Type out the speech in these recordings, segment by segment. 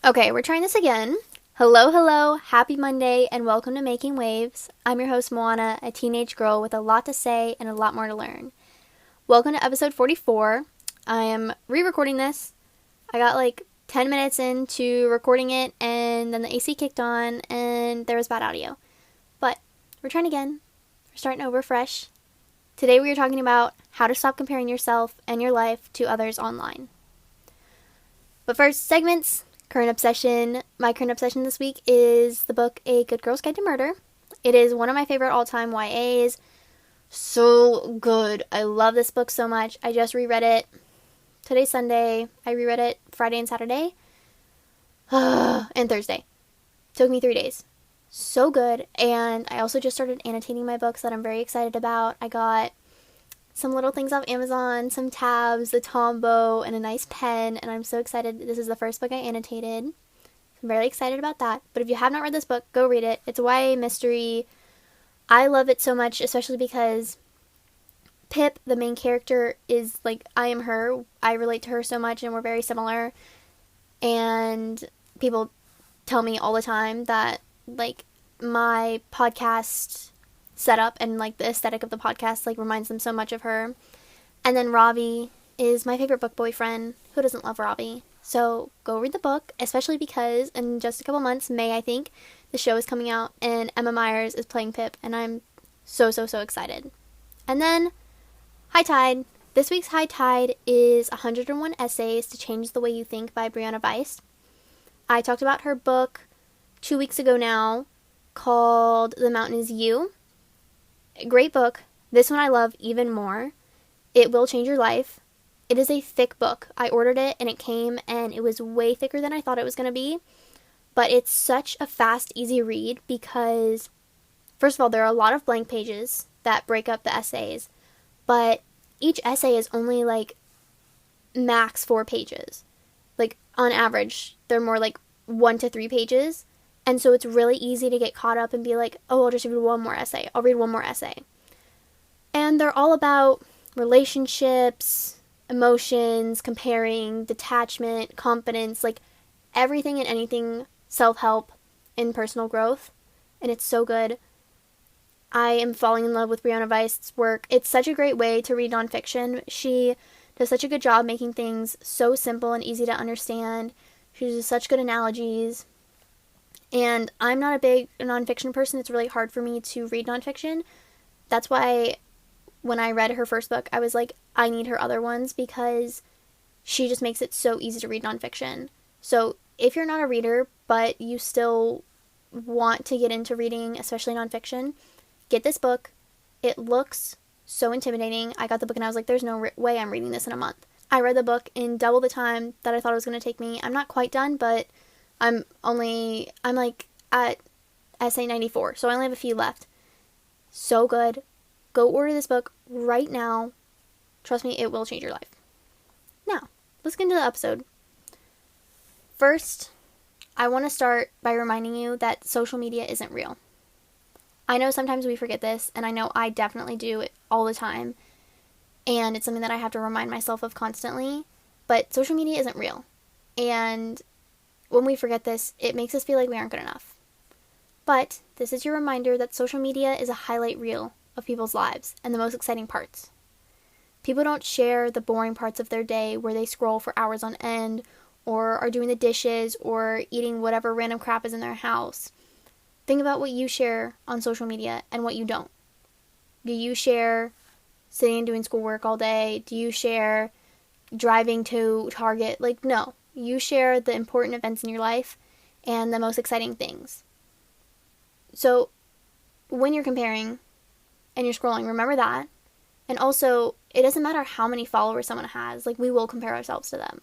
Okay, we're trying this again. Hello, happy Monday, and welcome to Making Waves. I'm your host, Moana, a teenage girl with a lot to say and a lot more to learn. Welcome to episode 44. I am re-recording this. I got like 10 minutes into recording it, and then the AC kicked on, and there was bad audio. But we're trying again. We're starting over fresh. Today we are talking about how to stop comparing yourself and your life to others online. But first, segments. Current obsession. My current obsession this week is the book A Good Girl's Guide to Murder. It is one of my favorite all-time YAs. So good. I love this book so much. I just reread it. Today's Sunday. I reread it Friday and Saturday. And Thursday. Took me 3 days. So good. And I also just started annotating my books that I'm very excited about. I got some little things off Amazon, some tabs, a Tombow, and a nice pen, and I'm so excited. This is the first book I annotated. I'm very excited about that. But if you have not read this book, go read it. It's a YA mystery. I love it so much, especially because Pip, the main character, is like, I am her. I relate to her so much, and we're very similar. And people tell me all the time that, like, my podcast setup and like the aesthetic of the podcast like reminds them so much of her. And then Ravi is my favorite book boyfriend. Who doesn't love Ravi? So go read the book, especially because in just a couple months, May I think, the show is coming out and Emma Myers is playing Pip, and I'm so excited. And then High Tide. This week's High Tide is 101 Essays to Change the Way You Think by Brianna Weiss. I talked about her book 2 weeks ago now called The Mountain Is You. Great book. This one I love even more. It will change your life. It is a thick book. I ordered it and it came and it was way thicker than I thought it was going to be. But it's such a fast, easy read because, first of all, there are a lot of blank pages that break up the essays. But each essay is only like max 4 pages. Like on average, they're more like 1 to 3 pages. And so it's really easy to get caught up and be like, oh, I'll just read one more essay. I'll read one more essay. And they're all about relationships, emotions, comparing, detachment, confidence, like everything and anything self-help and personal growth. And it's so good. I am falling in love with Brianna Weiss's work. It's such a great way to read nonfiction. She does such a good job making things so simple and easy to understand. She uses such good analogies. And I'm not a big nonfiction person. It's really hard for me to read nonfiction. That's why when I read her first book, I was like, I need her other ones because she just makes it so easy to read nonfiction. So if you're not a reader, but you still want to get into reading, especially nonfiction, get this book. It looks so intimidating. I got the book and I was like, there's no way I'm reading this in a month. I read the book in double the time that I thought it was going to take me. I'm not quite done, but I'm like at essay 94, so I only have a few left. So good. Go order this book right now. Trust me, it will change your life. Now, let's get into the episode. First, I want to start by reminding you that social media isn't real. I know sometimes we forget this, and I know I definitely do it all the time, and it's something that I have to remind myself of constantly, but social media isn't real. And when we forget this, it makes us feel like we aren't good enough. But this is your reminder that social media is a highlight reel of people's lives and the most exciting parts. People don't share the boring parts of their day where they scroll for hours on end or are doing the dishes or eating whatever random crap is in their house. Think about what you share on social media and what you don't. Do you share sitting and doing schoolwork all day? Do you share driving to Target? Like, no. You share the important events in your life and the most exciting things. So when you're comparing and you're scrolling, remember that. And also, it doesn't matter how many followers someone has. Like, we will compare ourselves to them.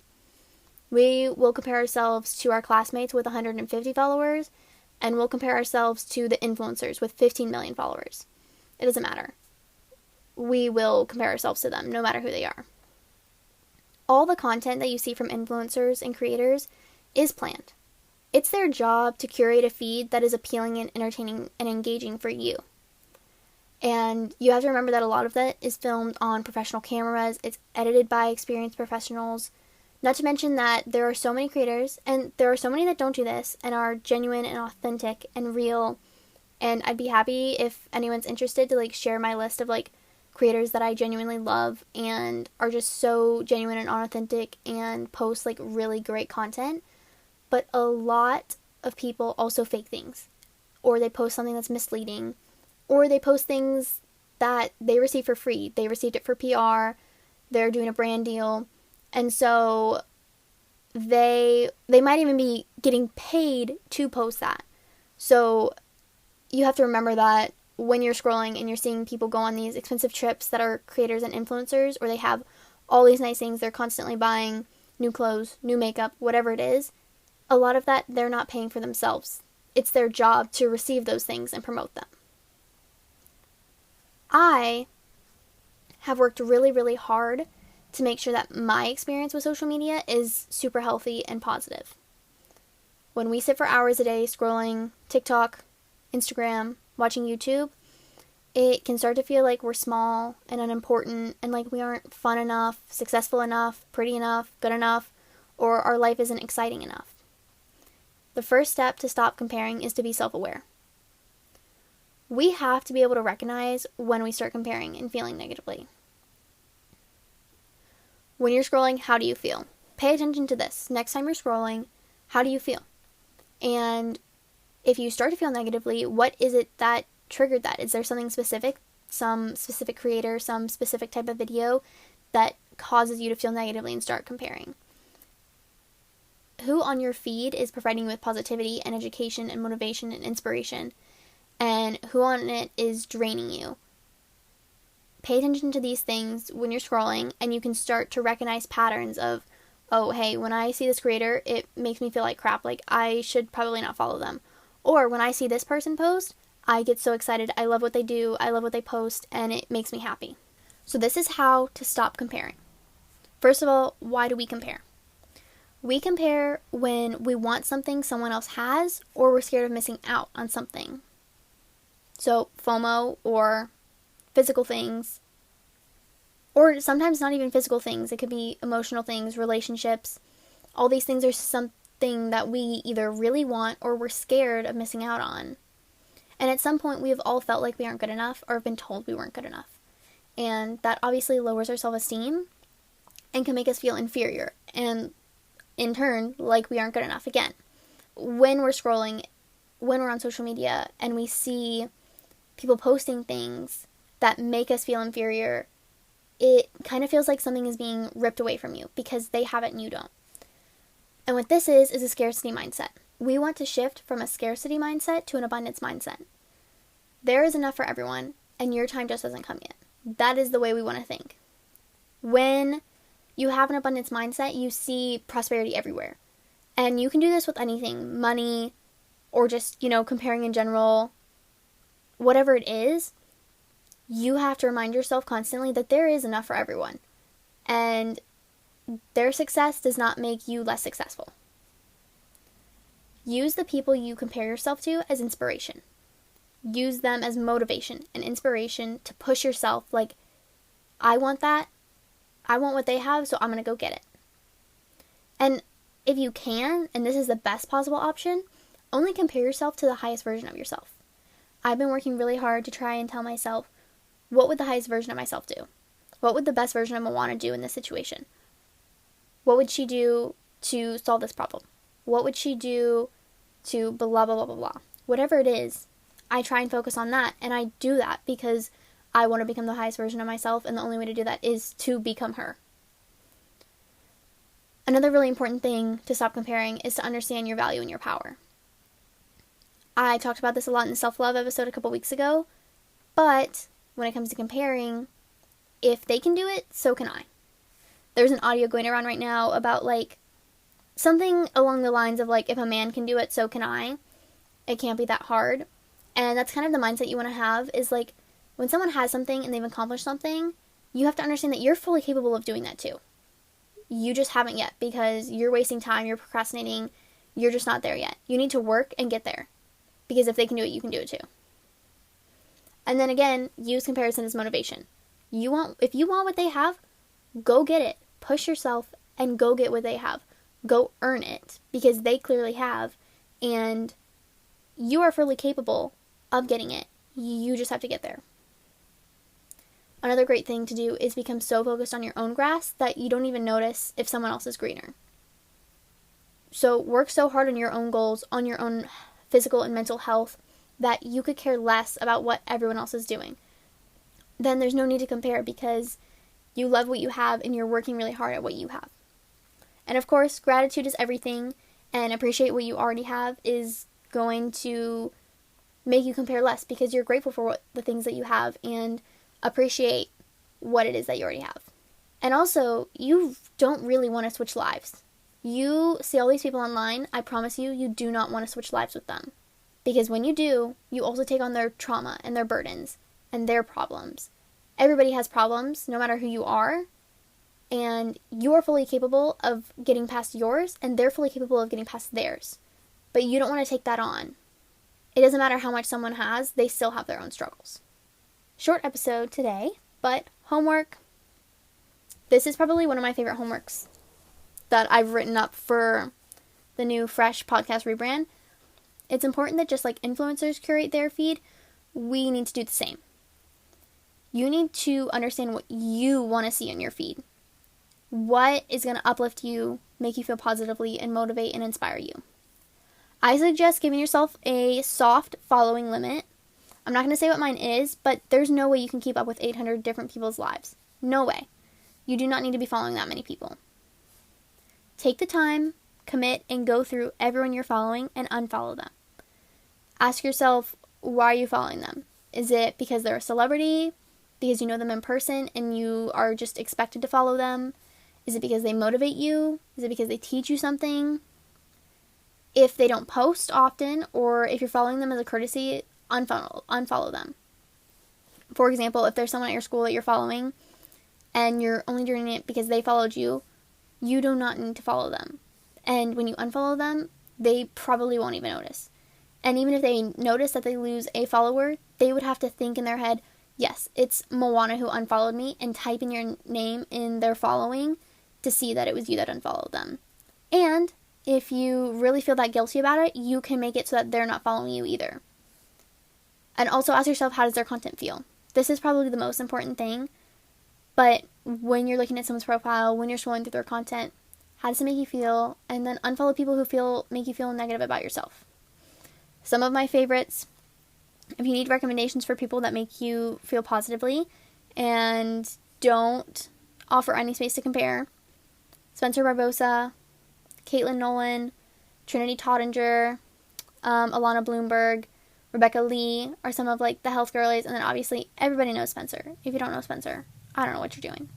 We will compare ourselves to our classmates with 150 followers, and we'll compare ourselves to the influencers with 15 million followers. It doesn't matter. We will compare ourselves to them, no matter who they are. All the content that you see from influencers and creators is planned. It's their job to curate a feed that is appealing and entertaining and engaging for you. And you have to remember that a lot of that is filmed on professional cameras. It's edited by experienced professionals. Not to mention that there are so many creators, and there are so many that don't do this and are genuine and authentic and real. And I'd be happy if anyone's interested to share my list of creators that I genuinely love and are just so genuine and authentic and post really great content. But a lot of people also fake things, or they post something that's misleading, or they post things that they receive for free. They received it for PR, they're doing a brand deal, and so they might even be getting paid to post that. So you have to remember that when you're scrolling and you're seeing people go on these expensive trips that are creators and influencers, or they have all these nice things, they're constantly buying new clothes, new makeup, whatever it is, a lot of that they're not paying for themselves. It's their job to receive those things and promote them. I have worked really, really hard to make sure that my experience with social media is super healthy and positive. When we sit for hours a day scrolling TikTok, Instagram, watching YouTube, it can start to feel like we're small and unimportant and like we aren't fun enough, successful enough, pretty enough, good enough, or our life isn't exciting enough. The first step to stop comparing is to be self-aware. We have to be able to recognize when we start comparing and feeling negatively. When you're scrolling, how do you feel? Pay attention to this. Next time you're scrolling, how do you feel? And if you start to feel negatively, what is it that triggered that? Is there something specific, some specific creator, some specific type of video that causes you to feel negatively and start comparing? Who on your feed is providing you with positivity and education and motivation and inspiration? And who on it is draining you? Pay attention to these things when you're scrolling, and you can start to recognize patterns of, oh, hey, when I see this creator, it makes me feel like crap, like I should probably not follow them. Or when I see this person post, I get so excited, I love what they do, I love what they post, and it makes me happy. So this is how to stop comparing. First of all, why do we compare? We compare when we want something someone else has, or we're scared of missing out on something. So FOMO, or physical things, or sometimes not even physical things. It could be emotional things, relationships. All these things are something that we either really want or we're scared of missing out on. And at some point, we have all felt like we aren't good enough or have been told we weren't good enough. And that obviously lowers our self-esteem and can make us feel inferior. And in turn, like we aren't good enough again. When we're scrolling, when we're on social media, and we see people posting things that make us feel inferior, it kind of feels like something is being ripped away from you because they have it and you don't. And what this is a scarcity mindset. We want to shift from a scarcity mindset to an abundance mindset. There is enough for everyone, and your time just hasn't come yet. That is the way we want to think. When you have an abundance mindset, you see prosperity everywhere. And you can do this with anything, money, or just, comparing in general, whatever it is. You have to remind yourself constantly that there is enough for everyone. And their success does not make you less successful. Use the people you compare yourself to as inspiration. Use them as motivation and inspiration to push yourself like, I want that. I want what they have, so I'm going to go get it. And if you can, and this is the best possible option, only compare yourself to the highest version of yourself. I've been working really hard to try and tell myself, what would the highest version of myself do? What would the best version of Moana do in this situation? What would she do to solve this problem? What would she do to blah, blah, blah, blah, blah? Whatever it is, I try and focus on that, and I do that because I want to become the highest version of myself, and the only way to do that is to become her. Another really important thing to stop comparing is to understand your value and your power. I talked about this a lot in the self-love episode a couple weeks ago, but when it comes to comparing, if they can do it, so can I. There's an audio going around right now about something along the lines of if a man can do it, so can I. It can't be that hard. And that's kind of the mindset you want to have is when someone has something and they've accomplished something, you have to understand that you're fully capable of doing that too. You just haven't yet because you're wasting time, you're procrastinating, you're just not there yet. You need to work and get there. Because if they can do it, you can do it too. And then again, use comparison as motivation. If you want what they have, go get it. Push yourself and go get what they have. Go earn it, because they clearly have, and you are fully capable of getting it. You just have to get there. Another great thing to do is become so focused on your own grass that you don't even notice if someone else is greener. So work so hard on your own goals, on your own physical and mental health, that you could care less about what everyone else is doing. Then there's no need to compare, because you love what you have and you're working really hard at what you have. And of course, gratitude is everything, and appreciate what you already have is going to make you compare less, because you're grateful for the things that you have and appreciate what it is that you already have. And also, you don't really want to switch lives. You see all these people online, I promise you, you do not want to switch lives with them. Because when you do, you also take on their trauma and their burdens and their problems. Everybody has problems, no matter who you are, and you are fully capable of getting past yours, and they're fully capable of getting past theirs. But you don't want to take that on. It doesn't matter how much someone has, they still have their own struggles. Short episode today, but homework. This is probably one of my favorite homeworks that I've written up for the new Fresh podcast rebrand. It's important that just like influencers curate their feed, we need to do the same. You need to understand what you want to see in your feed. What is going to uplift you, make you feel positively, and motivate and inspire you. I suggest giving yourself a soft following limit. I'm not going to say what mine is, but there's no way you can keep up with 800 different people's lives. No way. You do not need to be following that many people. Take the time, commit, and go through everyone you're following and unfollow them. Ask yourself, why are you following them? Is it because they're a celebrity? Because you know them in person and you are just expected to follow them? Is it because they motivate you? Is it because they teach you something? If they don't post often, or if you're following them as a courtesy, unfollow them. For example, if there's someone at your school that you're following and you're only doing it because they followed you, you do not need to follow them. And when you unfollow them, they probably won't even notice. And even if they notice that they lose a follower, they would have to think in their head, yes, it's Moana who unfollowed me, and type in your name in their following to see that it was you that unfollowed them. And if you really feel that guilty about it, you can make it so that they're not following you either. And also ask yourself, how does their content feel? This is probably the most important thing, but when you're looking at someone's profile, when you're scrolling through their content, how does it make you feel? And then unfollow people who make you feel negative about yourself. Some of my favorites, if you need recommendations for people that make you feel positively and don't offer any space to compare, Spencer Barbosa, Caitlin Nolan, Trinity Tottinger, Alana Bloomberg, Rebecca Lee are some of like the health girlies, and then obviously everybody knows Spencer. If you don't know Spencer, I don't know what you're doing.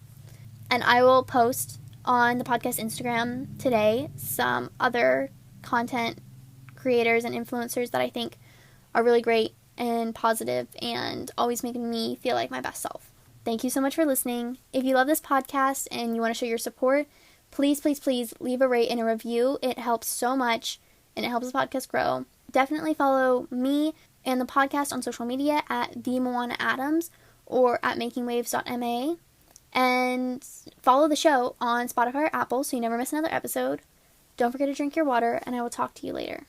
And I will post on the podcast Instagram today some other content creators and influencers that I think are really great and positive and always making me feel like my best self. Thank you so much for listening. If you love this podcast and you want to show your support, please, please, please leave a rate and a review. It helps so much and it helps the podcast grow. Definitely follow me and the podcast on social media at the Moana Adams or at makingwaves.ma, and follow the show on Spotify or Apple so you never miss another episode. Don't forget to drink your water, and I will talk to you later.